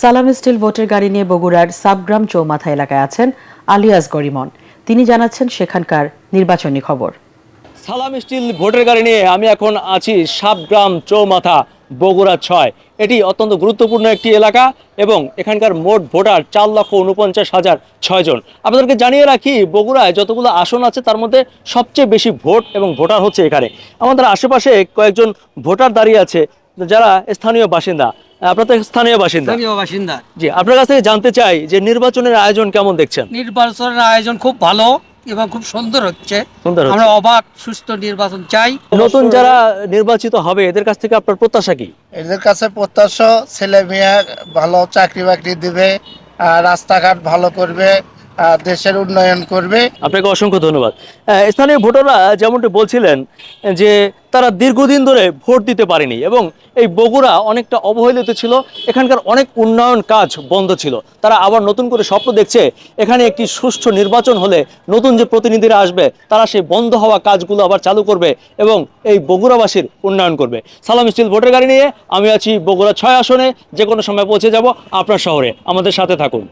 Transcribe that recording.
সালাম স্টিল ভোটের গাড়ি নিয়ে বগুড়ার সাবগ্রাম চৌমাথা এলাকায় আছেন আলিয়াস গরিমন। তিনি জানাচ্ছেন সেখানকার নির্বাচনী খবর। সালাম স্টিল ভোটের গাড়ি নিয়ে আমি এখন আছি সাবগ্রাম চৌমাথা বগুড়া ৬। এটি অত্যন্ত গুরুত্বপূর্ণ একটি এলাকা এবং এখানকার মোট ভোটার 4,49,006 জন। আপনাদেরকে জানিয়ে রাখি, বগুড়ায় যতগুলো আসন আছে তার মধ্যে সবচেয়ে বেশি ভোট এবং ভোটার হচ্ছে এখানে। আমাদের আশেপাশে কয়েকজন ভোটার দাঁড়িয়ে আছে যারা স্থানীয় বাসিন্দা। আপনার তো স্থানীয় বাসিন্দা। জি, আপনার কাছ থেকে জানতে চাই যে নির্বাচনের আয়োজন কেমন দেখছেন? নির্বাচনের আয়োজন খুব ভালো এবং খুব সুন্দর হচ্ছে। আমরা অবাধ সুস্থ নির্বাচন চাই। নতুন যারা নির্বাচিত হবে এদের কাছ থেকে আপনার প্রত্যাশা কি? এদের কাছে প্রত্যাশা ছেলে মেয়ে ভালো চাকরি বাকরি দিবে, রাস্তাঘাট ভালো করবে, দেশের উন্নয়ন করবে। আপনাকে অসংখ্য ধন্যবাদ। স্থানীয় ভোটাররা যেমনটি বলছিলেন যে তারা দীর্ঘদিন ধরে ভোট দিতে পারেনি এবং এই বগুড়া অনেকটা অবহেলিত ছিল, এখানকার অনেক উন্নয়ন কাজ বন্ধ ছিল। তারা আবার নতুন করে স্বপ্ন দেখছে এখানে একটি সুষ্ঠু নির্বাচন হলে নতুন যে প্রতিনিধিরা আসবে তারা সেই বন্ধ হওয়া কাজগুলো আবার চালু করবে এবং এই বগুড়াবাসীর উন্নয়ন করবে। সালাম স্টিল ভোটের গাড়ি নিয়ে আমি আছি বগুড়া ৬ আসনে। যে কোনো সময় পৌঁছে যাব আপনার শহরে। আমাদের সাথে থাকুন।